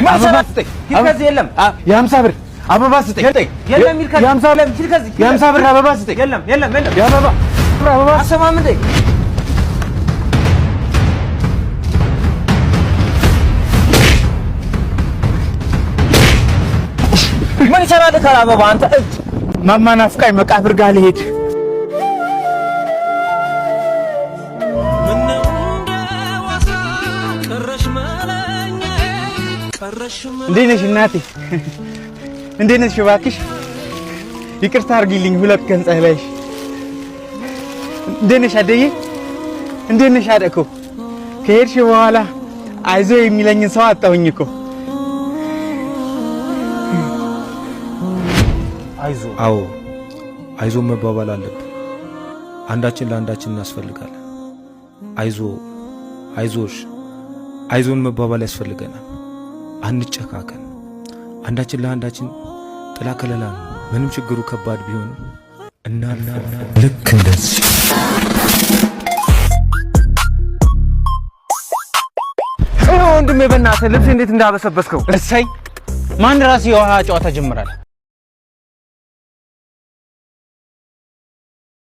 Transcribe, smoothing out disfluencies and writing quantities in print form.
ማሰራጥኝ ይከዚህ የለም የ50 ብር አበባ ስጠኝ የለም ይልከዚህ የ50 ብር አበባ ስጠኝ የለም የአበባ አበባ አሰማም እንዴ ምን ይሰራል ከአበባ አንተ ማማ ናፍቃኝ መቃብር ጋር ልሄድ እንዴት ነሽ እናቴ እንዴት ነሽ እባክሽ ይቅርታ አድርጊልኝ ሁለት ቀን ጸለይሽ እንዴት ነሽ አደዬ እንዴት ነሽ አደኮ ከሄድሽ በኋላ አይዞ የሚለኝን ሰው አጣሁኝ እኮ አዎ አይዞ መባባል አለብን አንዳችን ለአንዳችን እናስፈልጋለን አይዞሽ አይዞን መባባል ያስፈልገናል አንጨካከን አንዳችን ለአንዳችን ጥላ ከለላ ነው ምንም ችግሩ ከባድ ቢሆን እና ልክ እንደዚህ ወንድሜ በእናትህ ልብስ እንዴት እንዳበሰበስከው እሰይ ማን ራስ የውሃ ጨዋታ ጀምራል